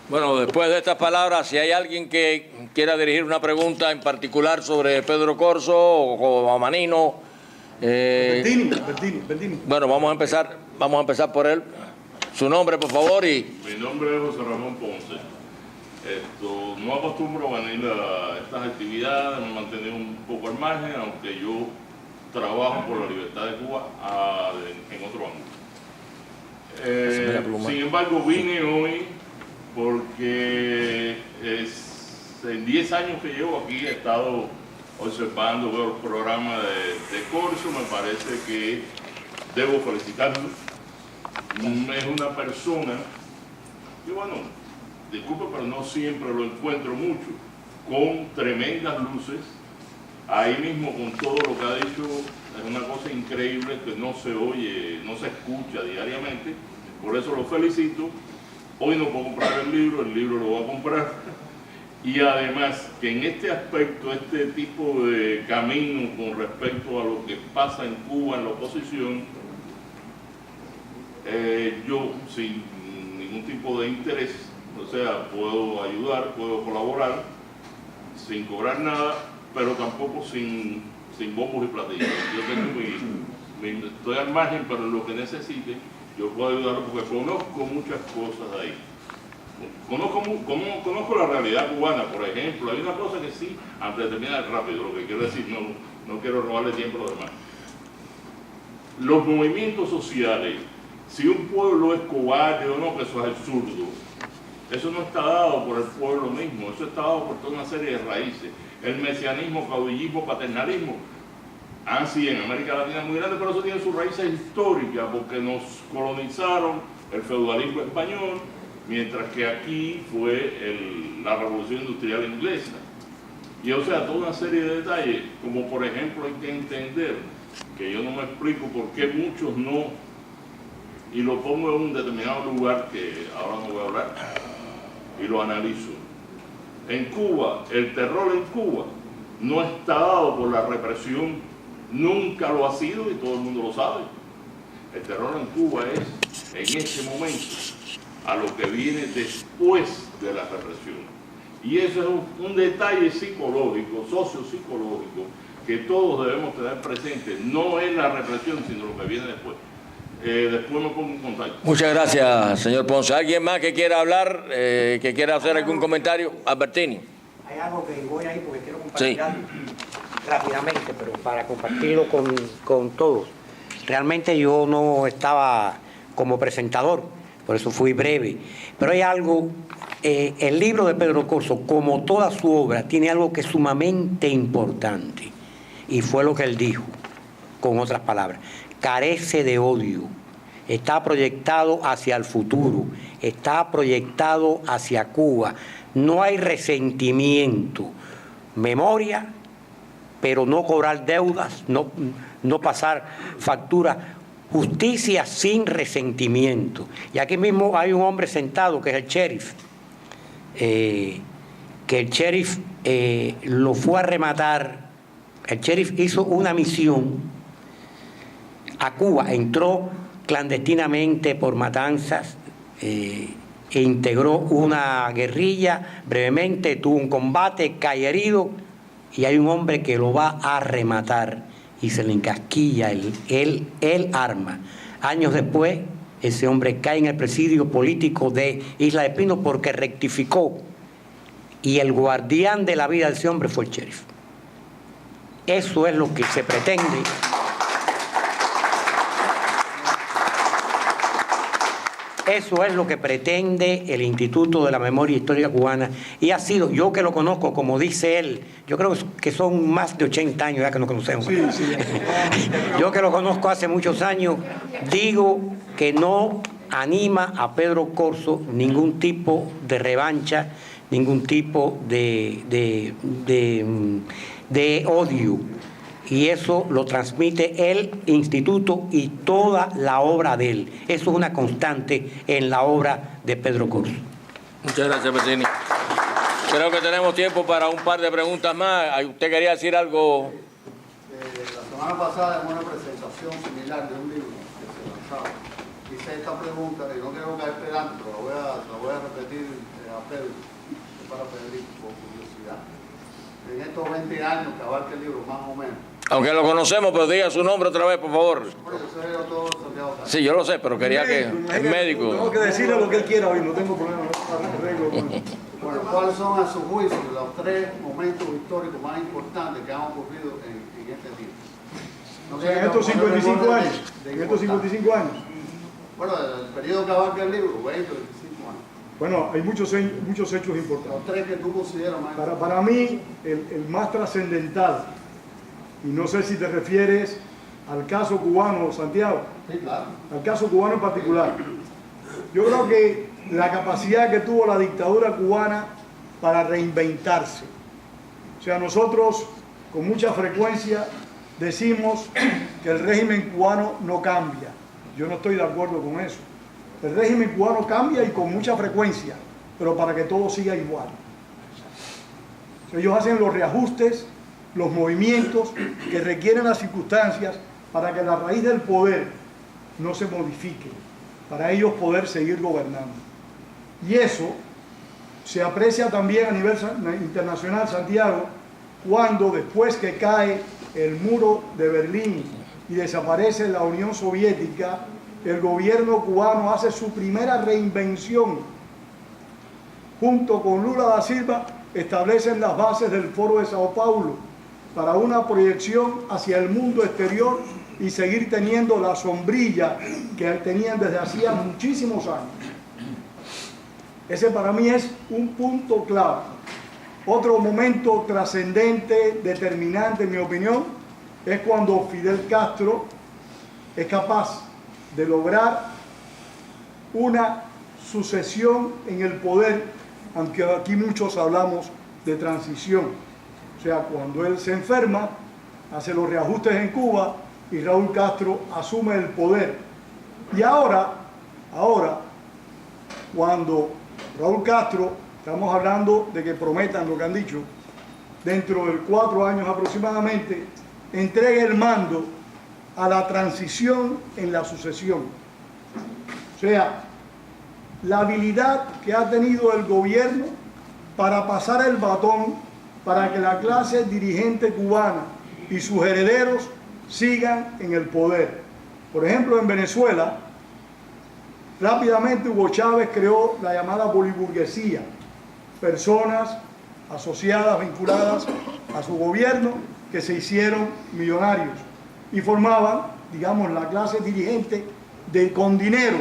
Bueno, después de estas palabras, si hay alguien que quiera dirigir una pregunta en particular sobre Pedro Corso o a Manino. Bertini. Bueno, vamos a empezar por él. Su nombre, por favor. Mi nombre es José Ramón Ponce. No acostumbro a venir a estas actividades, me he mantenido un poco al margen, aunque yo trabajo por la libertad de Cuba en otro ángulo. Sin embargo, vine hoy porque en 10 años que llevo aquí he estado observando, veo el programa de Corso, me parece que debo felicitarlo. Es una persona que, bueno, disculpe, pero no siempre lo encuentro mucho, con tremendas luces, ahí mismo con todo lo que ha dicho, es una cosa increíble que no se oye, no se escucha diariamente, por eso lo felicito. Hoy no puedo comprar el libro lo voy a comprar, y además que en este aspecto, este tipo de camino con respecto a lo que pasa en Cuba, en la oposición, yo sin ningún tipo de interés, o sea, puedo ayudar, puedo colaborar sin cobrar nada, pero tampoco sin bombos y platillos. Yo tengo estoy al margen, pero en lo que necesite yo puedo ayudarlo porque conozco muchas cosas ahí. Conozco la realidad cubana, por ejemplo. Hay una cosa que sí, antes de terminar rápido, lo que quiero decir, no quiero robarle tiempo a los demás. Los movimientos sociales, si un pueblo es cobarde o no, que eso es absurdo. Eso no está dado por el pueblo mismo, eso está dado por toda una serie de raíces. El mesianismo, caudillismo, paternalismo, sí, en América Latina es muy grande, pero eso tiene sus raíces históricas, porque nos colonizaron el feudalismo español, mientras que aquí fue la revolución industrial inglesa. Y o sea, toda una serie de detalles, como por ejemplo hay que entender, que yo no me explico por qué muchos no, y lo pongo en un determinado lugar que ahora no voy a hablar, y lo analizo. En Cuba, el terror en Cuba no está dado por la represión, nunca lo ha sido y todo el mundo lo sabe. El terror en Cuba es, en este momento, a lo que viene después de la represión. Y eso es un detalle psicológico, sociopsicológico, que todos debemos tener presente. No es la represión, sino lo que viene después. Después me pongo en contacto. Muchas gracias, señor Ponce. ¿Alguien más que quiera hablar, que quiera hacer algún comentario? Albertini. Hay algo que voy ahí porque quiero compartir algo rápidamente, pero para compartirlo con todos. Realmente yo no estaba como presentador, por eso fui breve. Pero hay algo, el libro de Pedro Corso, como toda su obra, tiene algo que es sumamente importante. Y fue lo que él dijo, con otras palabras. Carece de odio, está proyectado hacia el futuro, está proyectado hacia Cuba, no hay resentimiento, memoria, pero no cobrar deudas, no pasar facturas, justicia sin resentimiento. Y aquí mismo hay un hombre sentado que es el sheriff, que el sheriff lo fue a rematar. El sheriff hizo una misión a Cuba, entró clandestinamente por Matanzas e integró una guerrilla, brevemente tuvo un combate, cae herido y hay un hombre que lo va a rematar y se le encasquilla el arma. Años después, ese hombre cae en el presidio político de Isla de Pino porque rectificó, y el guardián de la vida de ese hombre fue el sheriff. Eso es lo que se pretende. Eso es lo que pretende el Instituto de la Memoria Histórica Cubana, y ha sido, yo que lo conozco, como dice él, yo creo que son más de 80 años ya que nos conocemos. Sí. Yo que lo conozco hace muchos años, digo que no anima a Pedro Corso ningún tipo de revancha, ningún tipo de odio. Y eso lo transmite el instituto y toda la obra de él. Eso es una constante en la obra de Pedro Corso. Muchas gracias, Bertini. Creo que tenemos tiempo para un par de preguntas más. ¿Usted quería decir algo? La semana pasada en una presentación similar de un libro que se lanzaba, hice esta pregunta, y no quiero caer pedante, pero la voy a repetir a Pedro, es para Federico, por curiosidad. En estos 20 años que abarca el libro, más o menos. Aunque lo conocemos, pero diga su nombre otra vez, por favor. Bueno, yo soy doctor Santiago Castro. Sí, yo lo sé, pero quería que el médico... Tengo que decirle lo que él quiera hoy, no tengo problema. Arreglo con eso. Bueno, ¿cuáles son a su juicio los 3 momentos históricos más importantes que han ocurrido en este tiempo? O sea, en estos 55 años. En estos 55 años. Bueno, el periodo que abarca el libro, 20 o 25 años. Bueno, hay muchos hechos importantes. Los 3 que tú consideras más importantes. Para mí, el más trascendental, y no sé si te refieres al caso cubano, Santiago, Sí, claro. al caso cubano en particular. Yo creo que la capacidad que tuvo la dictadura cubana para reinventarse. O sea, nosotros con mucha frecuencia decimos que el régimen cubano no cambia. Yo no estoy de acuerdo con eso. El régimen cubano cambia y con mucha frecuencia, pero para que todo siga igual. O sea, ellos hacen los reajustes, los movimientos que requieren las circunstancias para que la raíz del poder no se modifique, para ellos poder seguir gobernando. Y eso se aprecia también a nivel internacional, Santiago, cuando después que cae el muro de Berlín y desaparece la Unión Soviética, el gobierno cubano hace su primera reinvención. Junto con Lula da Silva establecen las bases del Foro de Sao Paulo para una proyección hacia el mundo exterior y seguir teniendo la sombrilla que tenían desde hacía muchísimos años. Ese para mí es un punto clave. Otro momento trascendente, determinante en mi opinión, es cuando Fidel Castro es capaz de lograr una sucesión en el poder, aunque aquí muchos hablamos de transición. O sea, cuando él se enferma, hace los reajustes en Cuba y Raúl Castro asume el poder. Y ahora, cuando Raúl Castro, estamos hablando de que prometan lo que han dicho, dentro de 4 años aproximadamente, entregue el mando a la transición en la sucesión. O sea, la habilidad que ha tenido el gobierno para pasar el batón para que la clase dirigente cubana y sus herederos sigan en el poder. Por ejemplo, en Venezuela, rápidamente Hugo Chávez creó la llamada boliburguesía, personas asociadas, vinculadas a su gobierno, que se hicieron millonarios y formaban, digamos, la clase dirigente con dinero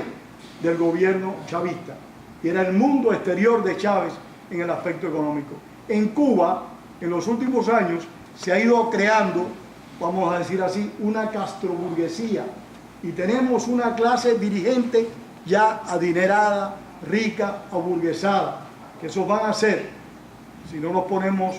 del gobierno chavista. Y era el mundo exterior de Chávez en el aspecto económico. En Cuba, en los últimos años, se ha ido creando, vamos a decir así, una castroburguesía. Y tenemos una clase dirigente ya adinerada, rica, aburguesada, que esos van a ser, si no nos ponemos,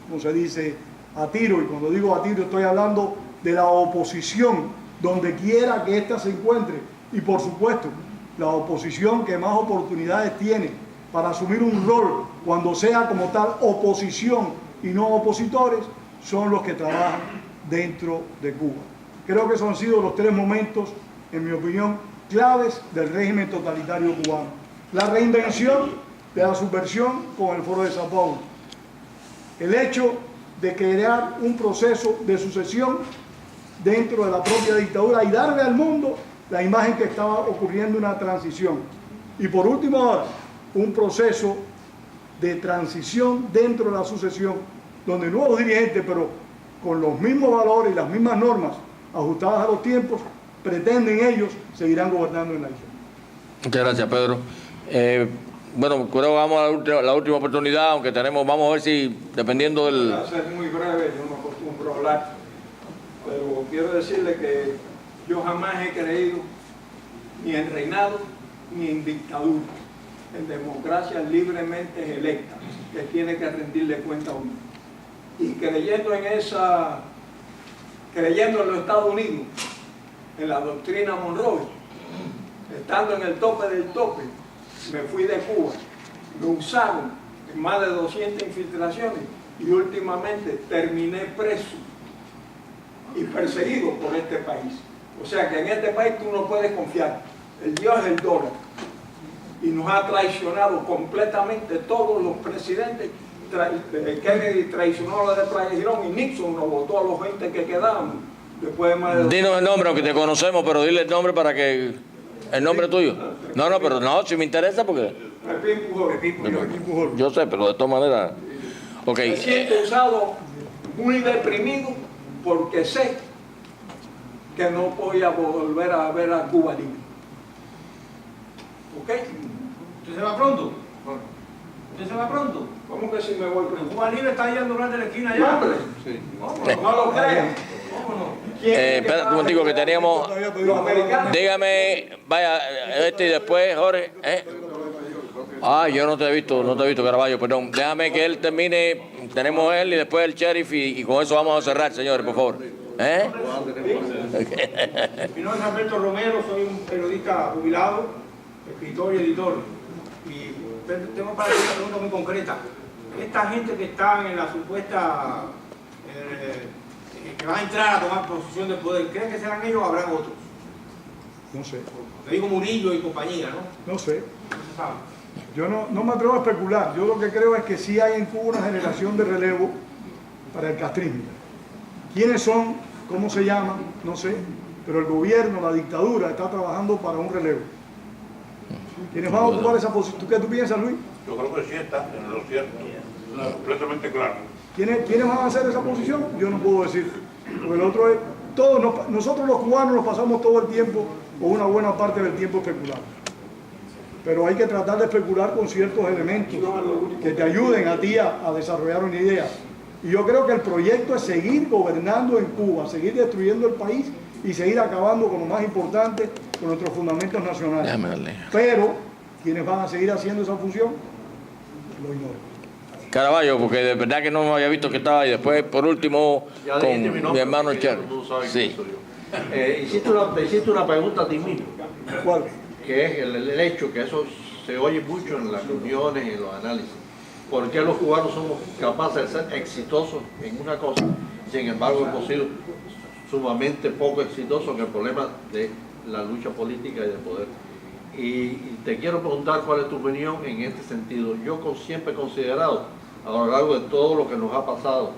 como se dice, a tiro, y cuando digo a tiro estoy hablando de la oposición, donde quiera que ésta se encuentre, y por supuesto, la oposición que más oportunidades tiene para asumir un rol cuando sea como tal oposición y no opositores, son los que trabajan dentro de Cuba. Creo que esos han sido los 3 momentos, en mi opinión, claves del régimen totalitario cubano. La reinvención de la subversión con el Foro de Sao Paulo. El hecho de crear un proceso de sucesión dentro de la propia dictadura y darle al mundo la imagen que estaba ocurriendo una transición. Y por último ahora, un proceso de transición dentro de la sucesión, donde nuevos dirigentes, pero con los mismos valores y las mismas normas ajustadas a los tiempos, pretenden ellos seguirán gobernando en la isla. Muchas gracias, Pedro. Bueno, creo que vamos a la última oportunidad, aunque vamos a ver si, dependiendo del... Va a ser muy breve, yo no acostumbro a hablar, pero quiero decirle que yo jamás he creído ni en reinado ni en dictadura, en democracia libremente electa, que tiene que rendirle cuenta a uno. Y creyendo en los Estados Unidos, en la doctrina Monroe, estando en el tope del tope, me fui de Cuba, me usaron en más de 200 infiltraciones y últimamente terminé preso y perseguido por este país. O sea que en este país tú no puedes confiar. El Dios es el dólar. y nos ha traicionado completamente todos los presidentes. Kennedy traicionó a la de Playa Girón y Nixon nos votó a los 20 que quedaban. Después de más de... Dinos el nombre, aunque te conocemos, pero dile el nombre para que... ¿El nombre tuyo? No, pero no, si me interesa porque... Pepín Pujol. Yo sé, pero de todas maneras... Ok. Me siento usado, muy deprimido, porque sé que no voy a volver a ver a Cuba libre. ¿Ok? ¿Usted se va pronto? ¿Usted se va pronto? ¿Cómo que si me voy pronto? Cuba Libre está ahí andando de la esquina No, allá. hombre. No lo crean. Espera un momentico que teníamos... Los americanos. Dígame, vaya, y después, Jorge. Ah, yo no te he visto, Caraballo, perdón. Déjame que él termine, tenemos él y después el sheriff y con eso vamos a cerrar, señores, por favor. Mi nombre es Alberto Romero, soy un periodista jubilado, escritor y editor. Y tengo para hacer una pregunta muy concreta. Esta gente que está en la supuesta, que van a entrar a tomar posesión del poder, ¿creen que serán ellos o habrán otros? No sé. Le digo Murillo y compañía, ¿no? No sé. No se sabe. Yo no me atrevo a especular. Yo lo que creo es que sí hay en Cuba una generación de relevo para el castrismo. ¿Quiénes son? ¿Cómo se llaman? No sé. Pero el gobierno, la dictadura, está trabajando para un relevo. ¿Quiénes van a ocupar esa posición? ¿Qué tú piensas, Luis? Yo creo que sí está en lo cierto, completamente claro. ¿Quiénes van a hacer esa posición? Yo no puedo decir. Porque el otro es, nosotros los cubanos nos pasamos todo el tiempo, o una buena parte del tiempo especulando. Pero hay que tratar de especular con ciertos elementos que te ayuden a ti a desarrollar una idea. Y yo creo que el proyecto es seguir gobernando en Cuba, seguir destruyendo el país y seguir acabando con lo más importante, con nuestros fundamentos nacionales. Pero, ¿quiénes van a seguir haciendo esa función? Lo ignoro. Caraballo, porque de verdad que no me había visto que estaba ahí. Después, por último, Ya con dijiste mi nombre, mi hermano porque Cher. tú sabes Sí. quién soy yo. Te hiciste una pregunta a ti mismo, ¿Cuál? que es el hecho, que eso se oye mucho en las reuniones y en los análisis. ¿Por qué los cubanos somos capaces de ser exitosos en una cosa? Sin embargo, hemos sido sumamente poco exitosos en el problema de la lucha política y de poder. Y te quiero preguntar cuál es tu opinión en este sentido. Yo siempre he considerado, a lo largo de todo lo que nos ha pasado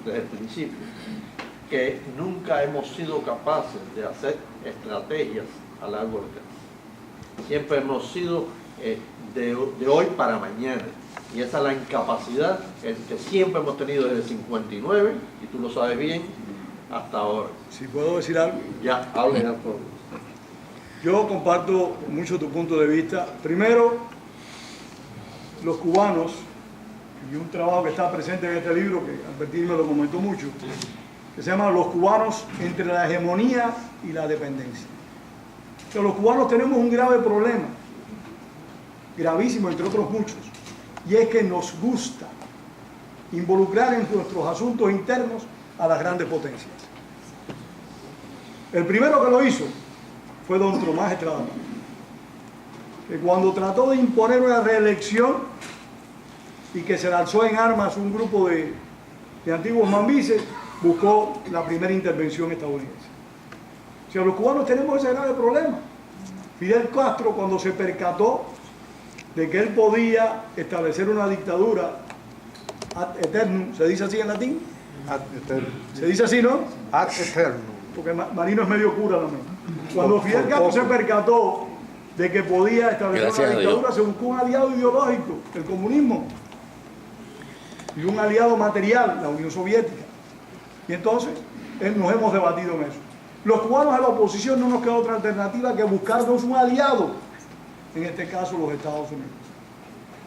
desde el principio, que nunca hemos sido capaces de hacer estrategias a largo alcance. Siempre hemos sido de hoy para mañana. Y esa es la incapacidad que siempre hemos tenido desde el 59, y tú lo sabes bien, hasta ahora. Si puedo decir algo. Ya, hable ya por... Yo comparto mucho tu punto de vista. Primero, los cubanos, y un trabajo que está presente en este libro, que Albertín me lo comentó mucho, que se llama Los cubanos entre la hegemonía y la dependencia. O sea, los cubanos tenemos un grave problema, gravísimo entre otros muchos, y es que nos gusta involucrar en nuestros asuntos internos a las grandes potencias. El primero que lo hizo fue don Tomás Estrada, que cuando trató de imponer una reelección y que se lanzó en armas un grupo de antiguos mambises, buscó la primera intervención estadounidense. O sea, los cubanos tenemos ese grave problema. Fidel Castro, cuando se percató de que él podía establecer una dictadura ad eternum, ¿se dice así en latín? Ad eternum. Se dice así, ¿no? Ad eternum. Porque Marino es medio cura también. Cuando Fidel Castro se percató de que podía establecer Gracias una a Dios. dictadura, se buscó un aliado ideológico, el comunismo, y un aliado material, la Unión Soviética. Y entonces nos hemos debatido en eso. Los cubanos a la oposición no nos queda otra alternativa que buscarnos un aliado, en este caso los Estados Unidos.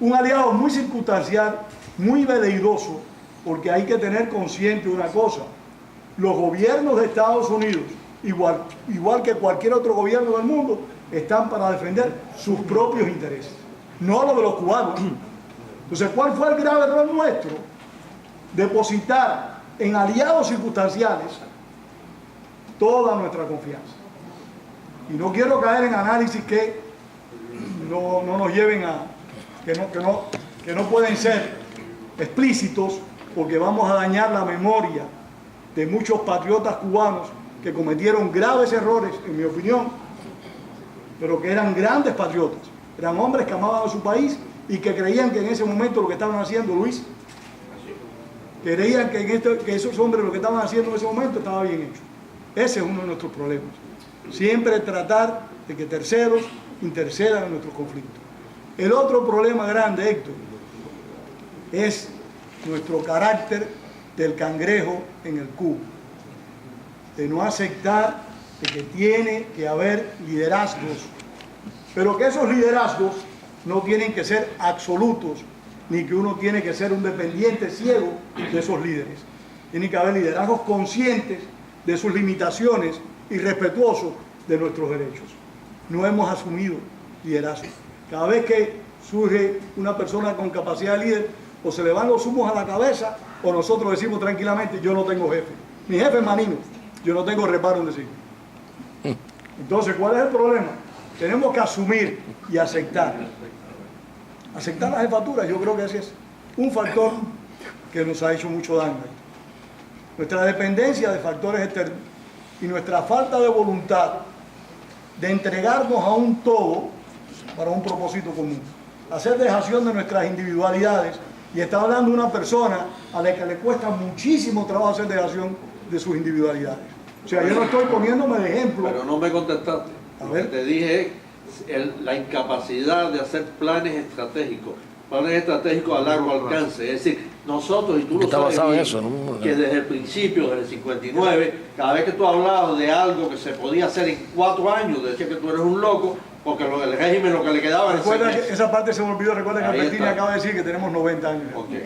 Un aliado muy circunstancial, muy veleidoso, porque hay que tener consciente una cosa: los gobiernos de Estados Unidos, igual que cualquier otro gobierno del mundo, están para defender sus propios intereses, no los de los cubanos. Entonces, ¿cuál fue el grave error nuestro? Depositar en aliados circunstanciales toda nuestra confianza. Y no quiero caer en análisis que no nos lleven a... que no pueden ser explícitos, porque vamos a dañar la memoria de muchos patriotas cubanos que cometieron graves errores, en mi opinión, pero que eran grandes patriotas. Eran hombres que amaban a su país y que creían que en ese momento lo que estaban haciendo, Luis, creían que esos hombres lo que estaban haciendo en ese momento estaba bien hecho. Ese es uno de nuestros problemas. Siempre tratar de que terceros intercedan en nuestros conflictos. El otro problema grande, Héctor, es nuestro carácter del cangrejo en el cubo, de no aceptar de que tiene que haber liderazgos, pero que esos liderazgos no tienen que ser absolutos, ni que uno tiene que ser un dependiente ciego de esos líderes. Tiene que haber liderazgos conscientes de sus limitaciones y respetuosos de nuestros derechos. No hemos asumido liderazgo. Cada vez que surge una persona con capacidad de líder, o se le van los humos a la cabeza, o nosotros decimos tranquilamente, yo no tengo jefe. Mi jefe es Manino, yo no tengo reparo en decir. Entonces, ¿cuál es el problema? Tenemos que asumir y aceptar. Aceptar la jefatura, yo creo que ese es un factor que nos ha hecho mucho daño. Nuestra dependencia de factores externos y nuestra falta de voluntad de entregarnos a un todo para un propósito común. Hacer dejación de nuestras individualidades, y está hablando una persona a la que le cuesta muchísimo trabajo hacer dejación de sus individualidades. O sea, yo no estoy poniéndome de ejemplo. Pero no me contestaste. Lo que te dije es la incapacidad de hacer planes estratégicos a largo alcance. Es decir, nosotros, y tú lo sabes basado en bien, eso, ¿no? que desde el principio, desde el 59, cada vez que tú hablabas de algo que se podía hacer en 4 años, decía que tú eres un loco, porque el régimen lo que le quedaba era... Recuerda que esa parte se me olvidó, recuerda que Ahí Albertini está. acaba de decir que tenemos 90 años. Okay.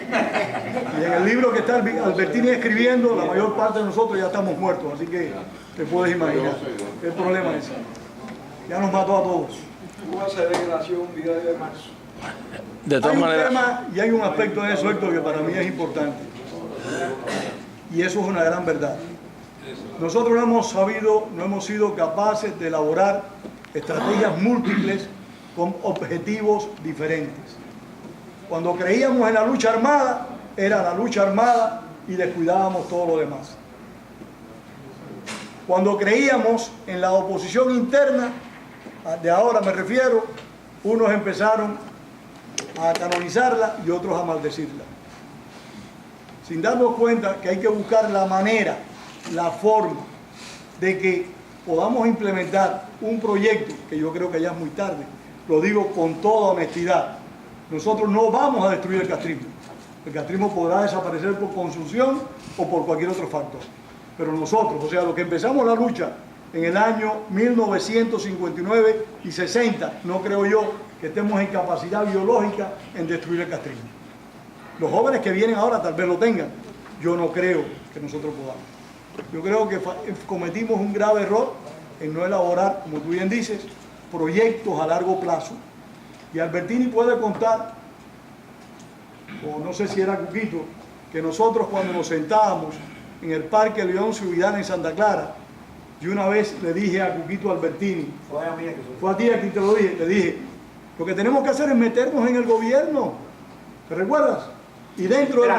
Y en el libro que está Albertini escribiendo, la mayor parte de nosotros ya estamos muertos, así que te puedes imaginar. El problema es ese. Ya nos mató a todos. Una celebración día de marzo. De todas Hay un maneras, tema y hay un aspecto de eso, Héctor, que para mí es importante. Y eso es una gran verdad. Nosotros no hemos sido capaces de elaborar estrategias múltiples con objetivos diferentes. Cuando creíamos en la lucha armada, era la lucha armada y descuidábamos todo lo demás. Cuando creíamos en la oposición interna, de ahora me refiero, unos empezaron a canonizarla y otros a maldecirla. Sin darnos cuenta que hay que buscar la manera, la forma de que podamos implementar un proyecto, que yo creo que ya es muy tarde, lo digo con toda honestidad. Nosotros no vamos a destruir el castrismo. El castrismo podrá desaparecer por consunción o por cualquier otro factor. Pero nosotros, o sea, los que empezamos la lucha en el año 1959 y 60, no creo yo que estemos en capacidad biológica en destruir el castrismo. Los jóvenes que vienen ahora tal vez lo tengan. Yo no creo que nosotros podamos. Yo creo que cometimos un grave error en no elaborar, como tú bien dices, proyectos a largo plazo. Y Albertini puede contar, o no sé si era Cuquito, que nosotros cuando nos sentábamos en el Parque León Ciudadana en Santa Clara, yo una vez le dije a Cuquito Albertini, fue a ti a quien te lo dije, le dije, lo que tenemos que hacer es meternos en el gobierno, ¿te recuerdas? Y dentro del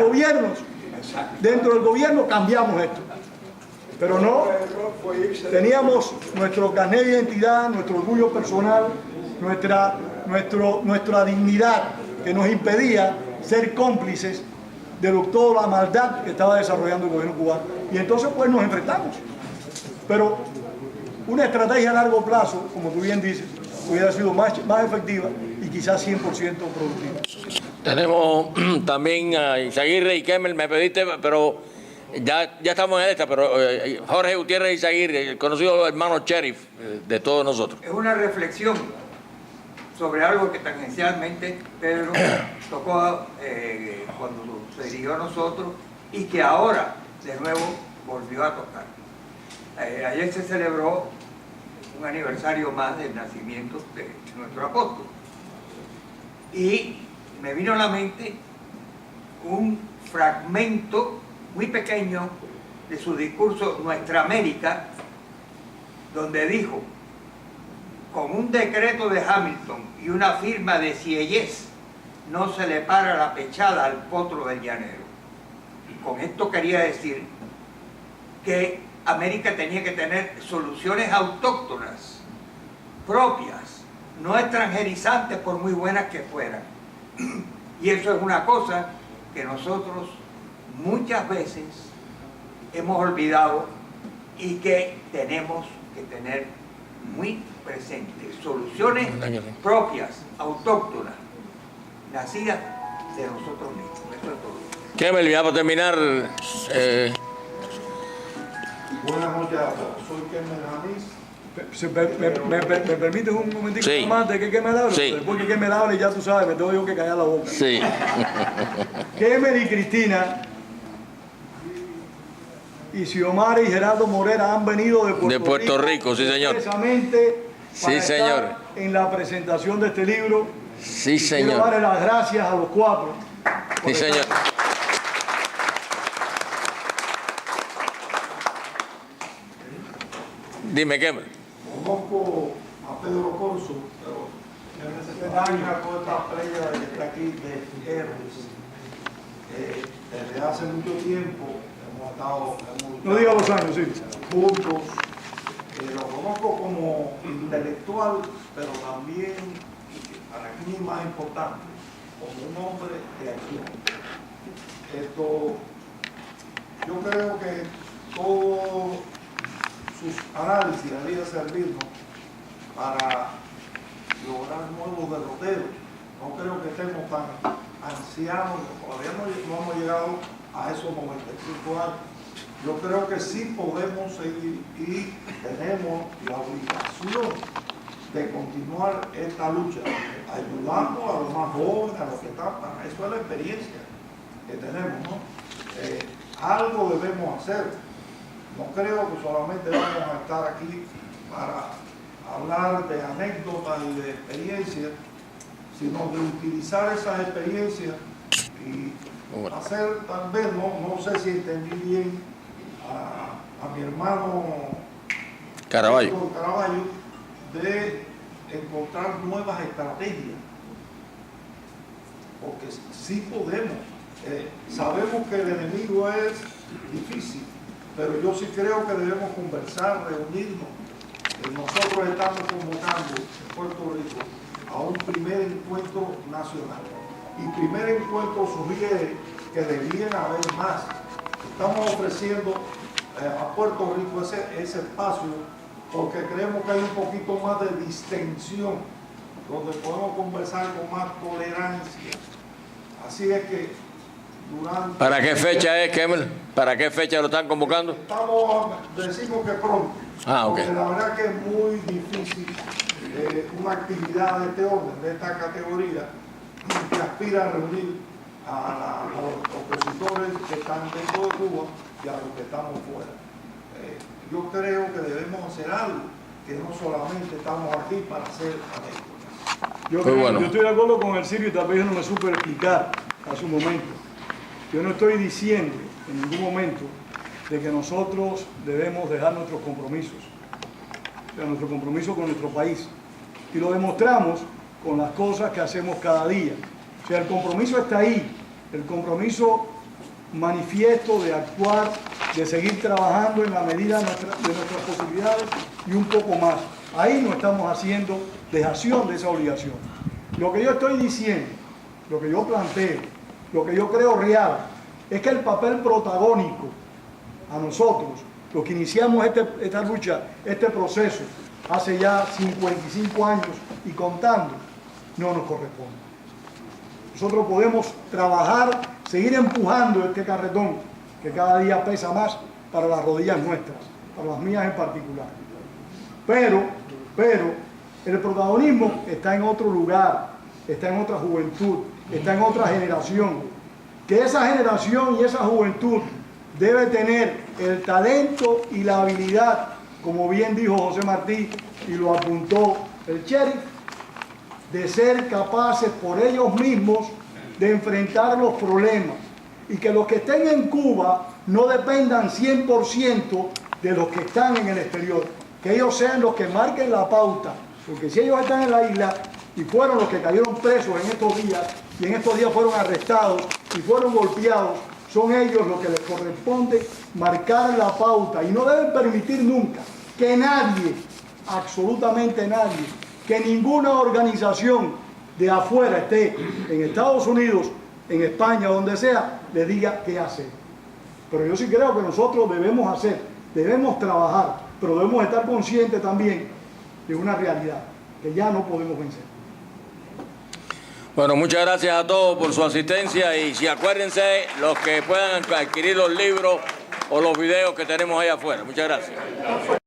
gobierno cambiamos esto. Pero no, teníamos nuestro carnet de identidad, nuestro orgullo personal, nuestra dignidad que nos impedía ser cómplices de toda la maldad que estaba desarrollando el gobierno cubano. Y entonces pues nos enfrentamos. Pero una estrategia a largo plazo, como tú bien dices, hubiera sido más efectiva y quizás 100% productiva. tenemos también a Izaguirre y Kemmel, me pediste, pero ya estamos en esta, pero Jorge Gutiérrez Izaguirre, el conocido hermano sheriff de todos nosotros. Es una reflexión sobre algo que tangencialmente Pedro tocó cuando se dirigió a nosotros y que ahora de nuevo volvió a tocar. Ayer se celebró un aniversario más del nacimiento de nuestro apóstol y me vino a la mente un fragmento muy pequeño de su discurso Nuestra América, donde dijo: con un decreto de Hamilton y una firma de Sieyès no se le para la pechada al potro del llanero. Con esto quería decir que América tenía que tener soluciones autóctonas, propias, no extranjerizantes por muy buenas que fueran. Y eso es una cosa que nosotros muchas veces hemos olvidado y que tenemos que tener muy presentes. Soluciones propias, autóctonas, nacidas de nosotros mismos. Eso es todo. Kemel, ya para terminar, Buenas noches a todos. Soy Kemel Jamis. ¿Me permites un momentito Sí. más de que Kemel hable? Sí. Después que Kemel hable, ya tú sabes, me tengo yo que callar la boca. sí. Kemel y Cristina y Xiomara y Gerardo Morera han venido De Puerto Rico, sí, señor. Expresamente Sí, para señor. estar en la presentación de este libro. Sí, Quiero señor. darle las gracias a los cuatro. Sí, señor. Dime, Kemel. Conozco a Pedro Corso, pero me extraña toda esta playa que está aquí de héroes. Desde hace mucho tiempo hemos estado No diga los años, sí. juntos. Lo conozco como intelectual, pero también, y para mí más importante, como un hombre de acción. Yo creo que todos sus análisis deberían servirnos para lograr nuevos derroteros. No creo que estemos tan ancianos, todavía no hemos llegado a esos 95 años. Yo creo que sí podemos seguir y tenemos la obligación de continuar esta lucha, ayudando a los más jóvenes, a los que están, para eso es la experiencia que tenemos, ¿no? Algo debemos hacer. No creo que solamente vamos a estar aquí para hablar de anécdotas y de experiencias, sino de utilizar esas experiencias y hacer, tal vez, no sé si entendí bien a mi hermano Caraballo. de encontrar nuevas estrategias, porque sí podemos. Sabemos que el enemigo es difícil, pero yo sí creo que debemos conversar, reunirnos. Nosotros estamos convocando en Puerto Rico a un primer encuentro nacional. Y primer encuentro sugiere que debían haber más. Estamos ofreciendo a Puerto Rico ese espacio porque creemos que hay un poquito más de distensión, donde podemos conversar con más tolerancia. Así es que durante... ¿Para qué fecha es, Kemel? ¿Para qué fecha lo están convocando? Decimos que pronto. Ah, ok. Porque la verdad que es muy difícil una actividad de este orden, de esta categoría, que aspira a reunir a los opositores que están dentro de Cuba y a los que estamos fuera. Yo creo que debemos hacer algo, que no solamente estamos aquí para hacer anécdotas. Yo estoy de acuerdo con el Sirio y tal vez yo no me supe explicar hace un momento. Yo no estoy diciendo en ningún momento de que nosotros debemos dejar nuestros compromisos, o sea, nuestro compromiso con nuestro país. Y lo demostramos con las cosas que hacemos cada día. O sea, el compromiso está ahí, el compromiso manifiesto de actuar, de seguir trabajando en la medida de nuestras posibilidades y un poco más. Ahí no estamos haciendo dejación de esa obligación. Lo que yo estoy diciendo, lo que yo planteo, lo que yo creo real, es que el papel protagónico a nosotros, los que iniciamos esta lucha, este proceso, hace ya 55 años y contando, no nos corresponde. Nosotros podemos trabajar, seguir empujando este carretón que cada día pesa más para las rodillas nuestras, para las mías en particular. Pero el protagonismo está en otro lugar, está en otra juventud, está en otra generación. Que esa generación y esa juventud debe tener el talento y la habilidad, como bien dijo José Martí y lo apuntó el sheriff, de ser capaces por ellos mismos de enfrentar los problemas y que los que estén en Cuba no dependan 100% de los que están en el exterior, que ellos sean los que marquen la pauta, porque si ellos están en la isla y fueron los que cayeron presos en estos días y en estos días fueron arrestados y fueron golpeados, son ellos los que les corresponde marcar la pauta y no deben permitir nunca que nadie, absolutamente nadie, que ninguna organización de afuera esté en Estados Unidos, en España, donde sea, le diga qué hacer. Pero yo sí creo que nosotros debemos hacer, debemos trabajar, pero debemos estar conscientes también de una realidad que ya no podemos vencer. Bueno, muchas gracias a todos por su asistencia y si acuérdense los que puedan adquirir los libros o los videos que tenemos ahí afuera. Muchas gracias.